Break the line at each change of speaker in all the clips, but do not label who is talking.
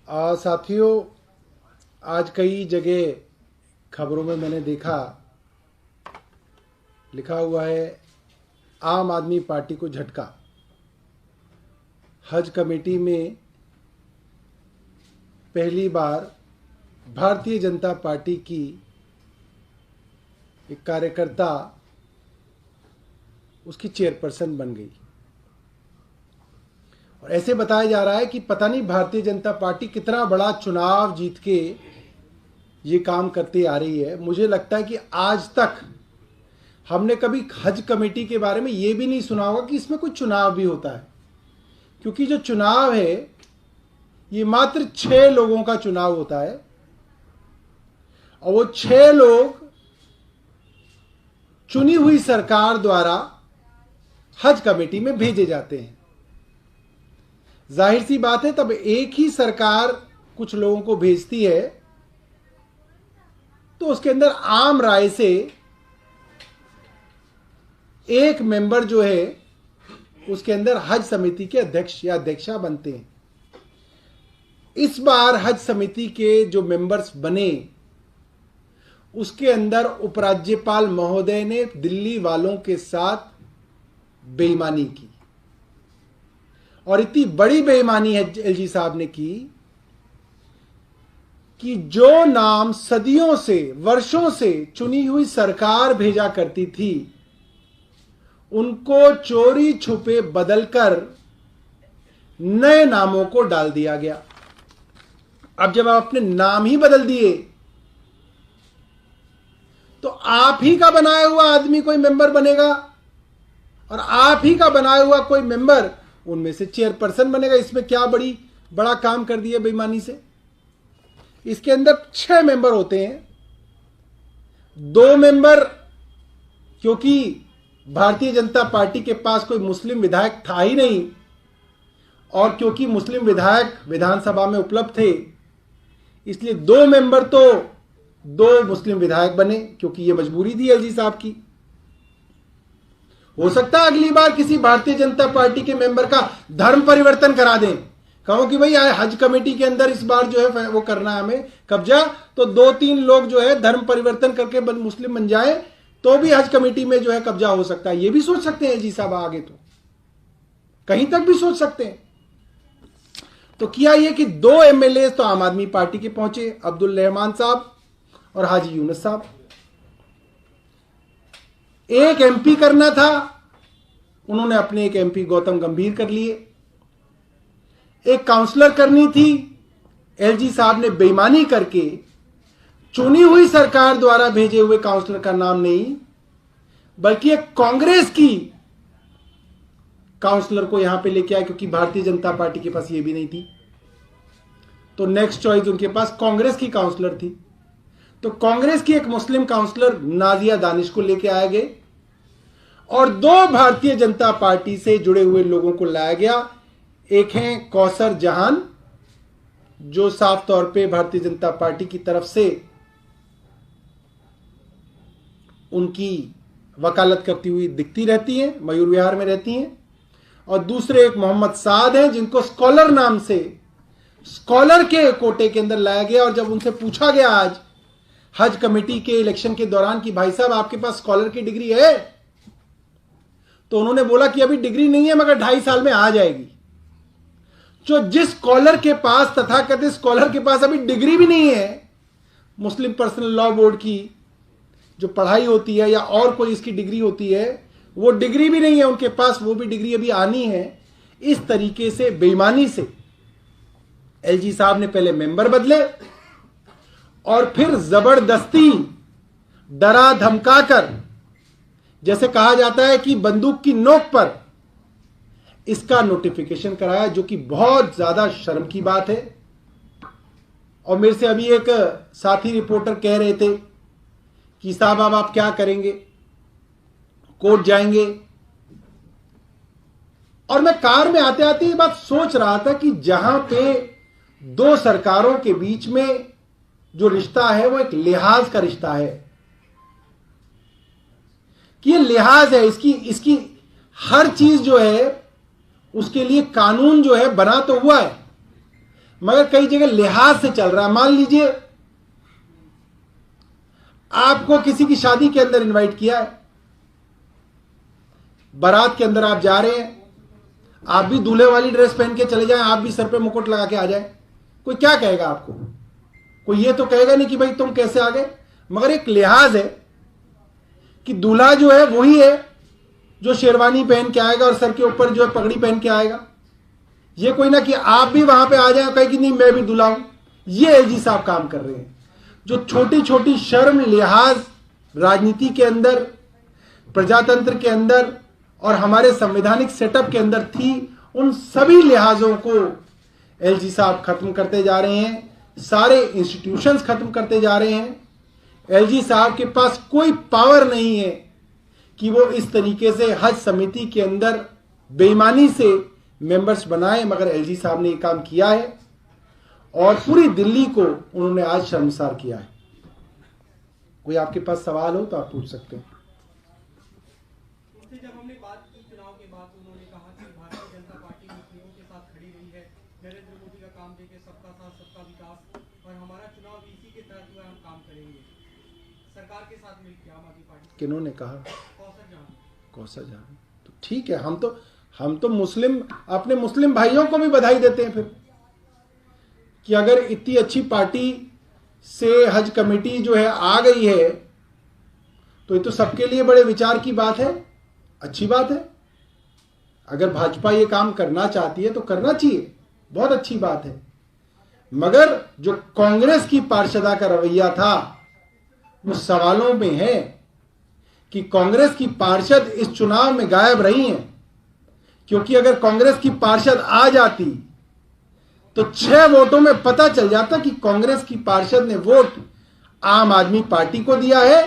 साथियों, आज कई जगह खबरों में मैंने देखा लिखा हुआ है आम आदमी पार्टी को झटका। हज कमेटी में पहली बार भारतीय जनता पार्टी की एक कार्यकर्ता उसकी चेयरपर्सन बन गई और ऐसे बताया जा रहा है कि पता नहीं भारतीय जनता पार्टी कितना बड़ा चुनाव जीत के ये काम करती आ रही है। मुझे लगता है कि आज तक हमने कभी हज कमेटी के बारे में ये भी नहीं सुना होगा कि इसमें कोई चुनाव भी होता है, क्योंकि जो चुनाव है ये मात्र 6 लोगों का चुनाव होता है और वो 6 लोग चुनी हुई सरकार द्वारा हज कमेटी में भेजे जाते हैं। जाहिर सी बात है, तब एक ही सरकार कुछ लोगों को भेजती है तो उसके अंदर आम राय से एक मेंबर जो है उसके अंदर हज समिति के अध्यक्ष या अध्यक्षा बनते हैं। इस बार हज समिति के जो मेंबर्स बने उसके अंदर उपराज्यपाल महोदय ने दिल्ली वालों के साथ बेईमानी की और इतनी बड़ी बेईमानी है एलजी साहब ने की कि जो नाम सदियों से वर्षों से चुनी हुई सरकार भेजा करती थी उनको चोरी छुपे बदलकर नए नामों को डाल दिया गया। अब जब आप अपने नाम ही बदल दिए तो आप ही का बनाया हुआ आदमी कोई मेंबर बनेगा और आप ही का बनाया हुआ कोई मेंबर उनमें से चेयरपर्सन बनेगा। इसमें क्या बड़ा काम कर दिया बेईमानी से। इसके अंदर 6 मेंबर होते हैं, 2 मेंबर क्योंकि भारतीय जनता पार्टी के पास कोई मुस्लिम विधायक था ही नहीं और क्योंकि मुस्लिम विधायक विधानसभा में उपलब्ध थे इसलिए 2 मेंबर तो 2 मुस्लिम विधायक बने, क्योंकि यह मजबूरी थी एलजी साहब की। हो सकता है अगली बार किसी भारतीय जनता पार्टी के मेंबर का धर्म परिवर्तन करा दें, कहो कि भाई हज कमेटी के अंदर इस बार जो है वो करना है हमें कब्जा, तो 2-3 लोग जो है धर्म परिवर्तन करके मुस्लिम बन जाए तो भी हज कमेटी में जो है कब्जा हो सकता है। ये भी सोच सकते हैं जी साहब, आगे तो कहीं तक भी सोच सकते हैं। तो किया ये कि 2 एमएलए तो आम आदमी पार्टी के पहुंचे, अब्दुल रहमान साहब और हाजी यूनुस साहब। एक एमपी करना था, उन्होंने अपने एक एमपी गौतम गंभीर कर लिए। एक काउंसलर करनी थी, एलजी साहब ने बेईमानी करके चुनी हुई सरकार द्वारा भेजे हुए काउंसलर का नाम नहीं बल्कि एक कांग्रेस की काउंसलर को यहां पे लेके आया, क्योंकि भारतीय जनता पार्टी के पास ये भी नहीं थी। तो नेक्स्ट चॉइस उनके पास कांग्रेस की काउंसलर थी, तो कांग्रेस की एक मुस्लिम काउंसलर नाजिया दानिश को लेके आए गए और 2 भारतीय जनता पार्टी से जुड़े हुए लोगों को लाया गया। एक हैं कौसर जहान, जो साफ तौर पे भारतीय जनता पार्टी की तरफ से उनकी वकालत करती हुई दिखती रहती हैं, मयूर विहार में रहती हैं। और दूसरे एक मोहम्मद साद हैं, जिनको स्कॉलर नाम से स्कॉलर के कोटे के अंदर लाया गया। और जब उनसे पूछा गया आज हज कमेटी के इलेक्शन के दौरान कि भाई साहब आपके पास स्कॉलर की डिग्री है, तो उन्होंने बोला कि अभी डिग्री नहीं है मगर 2.5 साल में आ जाएगी। जो जिस स्कॉलर के पास तथाकथित स्कॉलर के पास अभी डिग्री भी नहीं है, मुस्लिम पर्सनल लॉ बोर्ड की जो पढ़ाई होती है या और कोई इसकी डिग्री होती है, वो डिग्री भी नहीं है उनके पास, वो भी डिग्री अभी आनी है। इस तरीके से बेईमानी से एलजी साहब ने पहले मेंबर बदले और फिर जबरदस्ती डरा धमकाकर, जैसे कहा जाता है कि बंदूक की नोक पर, इसका नोटिफिकेशन कराया, जो कि बहुत ज्यादा शर्म की बात है। और मेरे से अभी एक साथी रिपोर्टर कह रहे थे कि साहब अब आप क्या करेंगे, कोर्ट जाएंगे। और मैं कार में आते आते ये बात सोच रहा था कि जहां पे 2 सरकारों के बीच में जो रिश्ता है वो एक लिहाज का रिश्ता है, कि ये लिहाज है, इसकी हर चीज जो है उसके लिए कानून जो है बना तो हुआ है, मगर कई जगह लिहाज से चल रहा है। मान लीजिए आपको किसी की शादी के अंदर इनवाइट किया है, बारात के अंदर आप जा रहे हैं, आप भी दूल्हे वाली ड्रेस पहन के चले जाएं, आप भी सर पे मुकुट लगा के आ जाएं, कोई क्या कहेगा आपको? कोई ये तो कहेगा नहीं कि भाई तुम कैसे आ गए। मगर एक लिहाज है कि दूल्हा जो है वही है जो शेरवानी पहन के आएगा और सर के ऊपर जो है पगड़ी पहन के आएगा। ये कोई ना कि आप भी वहां पे आ जाए, कहे कि नहीं मैं भी दूल्हा हूं। ये एलजी साहब काम कर रहे हैं। जो छोटी छोटी शर्म लिहाज राजनीति के अंदर, प्रजातंत्र के अंदर और हमारे संवैधानिक सेटअप के अंदर थी, उन सभी लिहाजों को एलजी साहब खत्म करते जा रहे हैं। सारे इंस्टीट्यूशंस खत्म करते जा रहे हैं। एलजी साहब के पास कोई पावर नहीं है कि वो इस तरीके से हज समिति के अंदर बेईमानी से मेंबर्स बनाए, मगर एलजी साहब ने ये काम किया है और पूरी दिल्ली को उन्होंने आज शर्मसार किया है। कोई आपके पास सवाल हो तो आप पूछ सकते हैं।
जब हमने बात की चुनाव के बाद, उन्होंने कहा कि भारतीय जनता पार्टी मुस्लिमों के साथ खड़ी रही है, नरेंद्र मोदी का काम देखे सबका साथ सबका विकास, और हमारा चुनाव भी इसी के तहत हुआ, हम काम करेंगे सरकार के साथ मिलकर आम आदमी पार्टी।
किन्होंने कहा?
कौसर जान।
तो ठीक है, हम तो मुस्लिम, अपने मुस्लिम भाइयों को भी बधाई देते हैं फिर कि अगर इतनी अच्छी पार्टी से हज कमेटी जो है आ गई है तो ये तो सबके लिए बड़े विचार की बात है, अच्छी बात है। अगर भाजपा ये काम करना चाहती है तो करना चाहिए, बहुत अच्छी बात है। मगर जो कांग्रेस की पार्षदा का रवैया था वो सवालों में है कि कांग्रेस की पार्षद इस चुनाव में गायब रही हैं, क्योंकि अगर कांग्रेस की पार्षद आ जाती तो 6 वोटों में पता चल जाता कि कांग्रेस की पार्षद ने वोट आम आदमी पार्टी को दिया है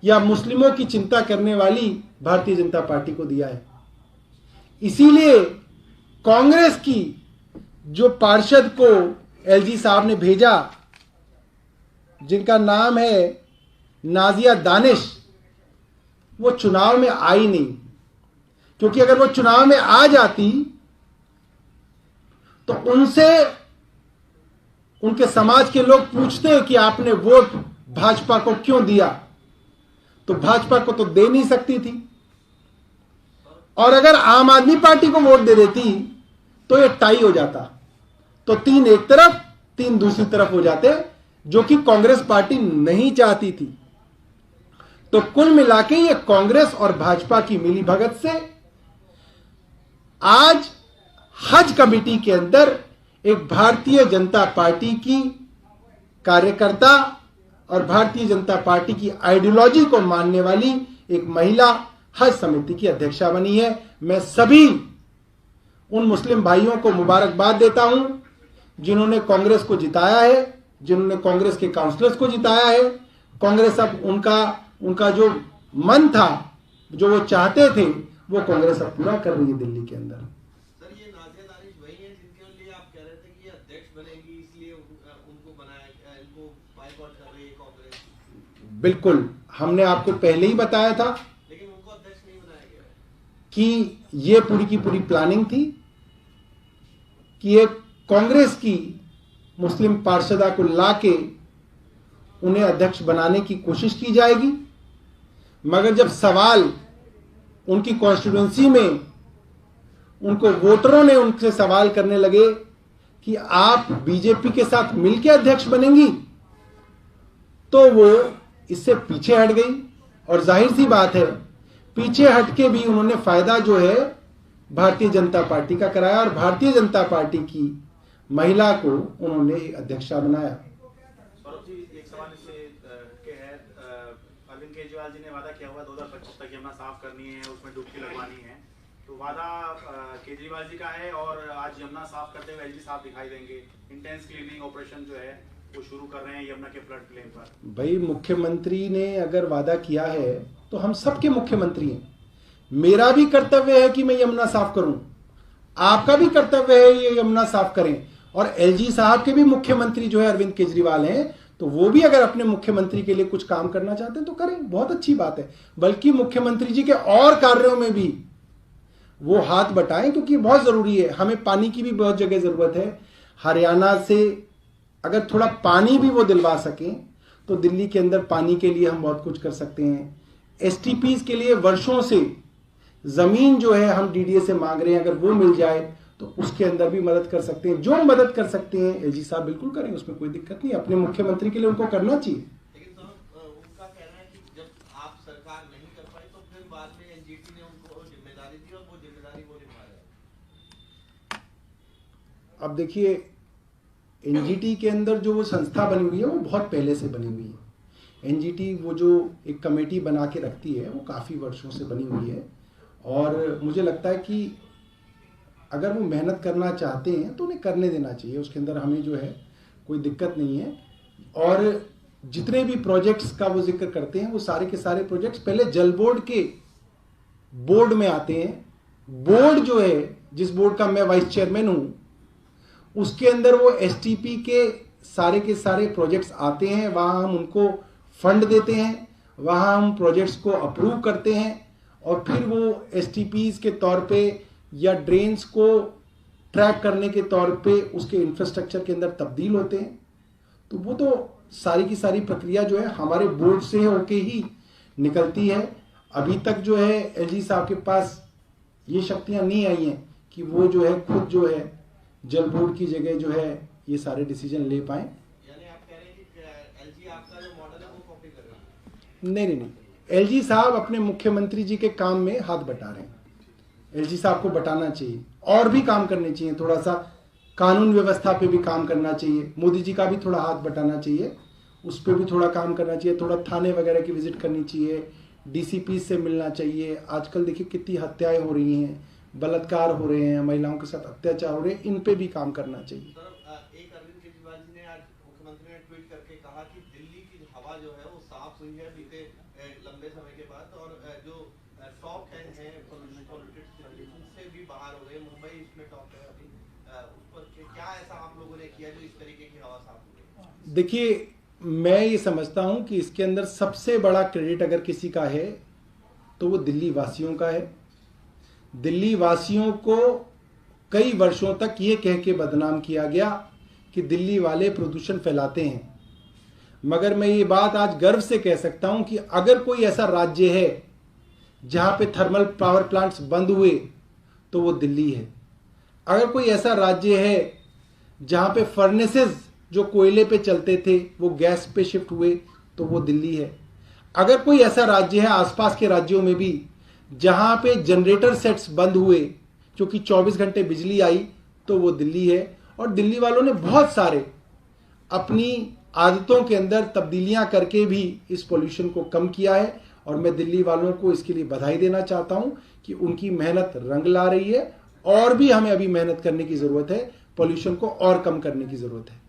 या मुस्लिमों की चिंता करने वाली भारतीय जनता पार्टी को दिया है। इसीलिए कांग्रेस की जो पार्षद को एलजी साहब ने भेजा, जिनका नाम है नाजिया दानिश, वो चुनाव में आई नहीं, क्योंकि अगर वो चुनाव में आ जाती तो उनसे उनके समाज के लोग पूछते हैं कि आपने वोट भाजपा को क्यों दिया, तो भाजपा को तो दे नहीं सकती थी। और अगर आम आदमी पार्टी को वोट दे देती तो ये टाई हो जाता, तो 3 एक तरफ 3 दूसरी तरफ हो जाते, जो कि कांग्रेस पार्टी नहीं चाहती थी। तो कुल मिलाके ये कांग्रेस और भाजपा की मिलीभगत से आज हज कमेटी के अंदर एक भारतीय जनता पार्टी की कार्यकर्ता और भारतीय जनता पार्टी की आइडियोलॉजी को मानने वाली एक महिला हज समिति की अध्यक्षा बनी है। मैं सभी उन मुस्लिम भाइयों को मुबारकबाद देता हूं जिन्होंने कांग्रेस को जिताया है, जिन्होंने कांग्रेस के काउंसलर्स को जिताया है। कांग्रेस अब उनका जो मन था, जो वो चाहते थे, वो कांग्रेस अब पूरा कर रही है दिल्ली के अंदर।
सर, ये नाजिया दानिश वही है जिनके लिए आप कह रहे थे कि ये अध्यक्ष बनेंगी, इसलिए उनको बनाया, इनको बायकॉट कर रही है कांग्रेस?
बिल्कुल, हमने आपको पहले ही बताया था,
लेकिन उनको अध्यक्ष नहीं बनाया गया
कि ये पूरी की पूरी प्लानिंग थी कि एक कांग्रेस की मुस्लिम पार्षदा को लाके उन्हें अध्यक्ष बनाने की कोशिश की जाएगी। मगर जब सवाल उनकी कॉन्स्टिट्यूएंसी में उनको वोटरों ने उनसे सवाल करने लगे कि आप बीजेपी के साथ मिलकर अध्यक्ष बनेंगी, तो वो इससे पीछे हट गई। और जाहिर सी बात है, पीछे हटके भी उन्होंने फायदा जो है भारतीय जनता पार्टी का कराया और भारतीय जनता पार्टी की महिला को उन्होंने अध्यक्षा बनाया।
सौरभ जी, एक सवाल इससे के है, अरविंद केजरीवाल जी ने वादा किया हुआ 2025 तक यमुना साफ करनी है, उसमें डुबकी लगवानी है, तो वादा केजरीवाल जी का है और आज यमुना साफ करते हुए एलजी साहब दिखाई देंगे। इंटेंस क्लीनिंग ऑपरेशन जो है वो शुरू कर रहे हैं यमुना के फ्लड प्लेन पर। भाई,
मुख्यमंत्री ने अगर वादा किया है तो हम सबके मुख्यमंत्री हैं। मेरा भी कर्तव्य है कि मैं यमुना साफ करूं, आपका भी कर्तव्य है ये यमुना साफ करें। और एलजी साहब के भी मुख्यमंत्री जो है अरविंद केजरीवाल हैं, तो वो भी अगर अपने मुख्यमंत्री के लिए कुछ काम करना चाहते हैं तो करें, बहुत अच्छी बात है। बल्कि मुख्यमंत्री जी के और कार्यों में भी वो हाथ बटाएं, क्योंकि बहुत जरूरी है। हमें पानी की भी बहुत जगह जरूरत है, हरियाणा से अगर थोड़ा पानी भी वो दिलवा सकें तो दिल्ली के अंदर पानी के लिए हम बहुत कुछ कर सकते हैं। एसटीपीज के लिए वर्षों से जमीन जो है हम डीडीए से मांग रहे हैं, अगर वो मिल जाए तो उसके अंदर भी मदद कर सकते हैं। जो मदद कर सकते हैं एलजी साहब बिल्कुल करें, उसमें कोई दिक्कत नहीं। अपने मुख्यमंत्री के लिए उनको करना चाहिए।
लेकिन साहब उनका कहना है कि जब आप सरकार नहीं कर पाई तो फिर बाद में एनजीटी ने उनको जिम्मेदारी दी और वो जिम्मेदारी वो निभा रहे हैं।
अब देखिए, एनजीटी के अंदर जो वो संस्था बनी हुई है वो बहुत पहले से बनी हुई है। एनजीटी वो जो एक कमेटी बना के रखती है वो काफ़ी वर्षों से बनी हुई है, और मुझे लगता है कि अगर वो मेहनत करना चाहते हैं तो उन्हें करने देना चाहिए। उसके अंदर हमें जो है कोई दिक्कत नहीं है। और जितने भी प्रोजेक्ट्स का वो जिक्र करते हैं वो सारे के सारे प्रोजेक्ट्स पहले जल बोर्ड के बोर्ड में आते हैं। बोर्ड जो है, जिस बोर्ड का मैं वाइस चेयरमैन हूं, उसके अंदर वो एसटीपी के सारे प्रोजेक्ट्स आते हैं। वहां हम उनको फंड देते हैं, वहां हम प्रोजेक्ट्स को अप्रूव करते हैं, और फिर वो एसटीपीज के तौर पे या ड्रेन्स को ट्रैक करने के तौर पे उसके इंफ्रास्ट्रक्चर के अंदर तब्दील होते हैं। तो वो तो सारी की सारी प्रक्रिया जो है हमारे बोर्ड से होके ही निकलती है। अभी तक जो है एलजी साहब के पास ये शक्तियां नहीं आई हैं कि वो जो है खुद जो है जल बोर्ड की जगह जो है ये सारे डिसीजन ले पाए।
यानी आप कह रहे हैं कि एलजी आपका जो मॉडल है वो कॉपी कर रहा है?
नहीं, एलजी साहब अपने मुख्यमंत्री जी के काम में हाथ बटा रहे हैं। एलजी साहब को बटाना चाहिए, और भी काम करने चाहिए। थोड़ा सा कानून व्यवस्था पे भी काम करना चाहिए। मोदी जी का भी थोड़ा हाथ बटाना चाहिए, उस पर भी थोड़ा काम करना चाहिए। थोड़ा थाने वगैरह की विजिट करनी चाहिए, डीसीपी से मिलना चाहिए। आजकल देखिए कितनी हत्याएं हो रही हैं, बलात्कार हो रहे हैं, महिलाओं के साथ अत्याचार हो रहे हैं, इन पे भी काम करना चाहिए।
सर, एक अरविंद केजरीवाल जी ने आज मुख्यमंत्री ने ट्वीट करके कहा कि दिल्ली की हवा जो है वो साफ हुई है बीते लंबे समय के बाद, और जो टॉप 10 है पॉलिटिक्स उनसे भी बाहर हो गए। मुंबई इसमें टॉप है अभी। उस पर क्या ऐसा आप लोगों ने किया जो इस तरीके की हवा साफ हो गई?
देखिए, मैं ये समझता हूं कि इसके अंदर सबसे बड़ा क्रेडिट अगर किसी का है तो वो दिल्ली वासियों का है। दिल्ली वासियों को कई वर्षों तक ये कह के बदनाम किया गया कि दिल्ली वाले प्रदूषण फैलाते हैं, मगर मैं ये बात आज गर्व से कह सकता हूं कि अगर कोई ऐसा राज्य है जहां पे थर्मल पावर प्लांट्स बंद हुए तो वो दिल्ली है। अगर कोई ऐसा राज्य है जहां पे फर्नेसेस जो कोयले पे चलते थे वो गैस पे शिफ्ट हुए तो वो दिल्ली है। अगर कोई ऐसा राज्य है आसपास के राज्यों में भी जहां पे जनरेटर सेट्स बंद हुए क्योंकि 24 घंटे बिजली आई तो वो दिल्ली है। और दिल्ली वालों ने बहुत सारे अपनी आदतों के अंदर तब्दीलियां करके भी इस पोल्यूशन को कम किया है, और मैं दिल्ली वालों को इसके लिए बधाई देना चाहता हूं कि उनकी मेहनत रंग ला रही है। और भी हमें अभी मेहनत करने की जरूरत है, पोल्यूशन को और कम करने की जरूरत है।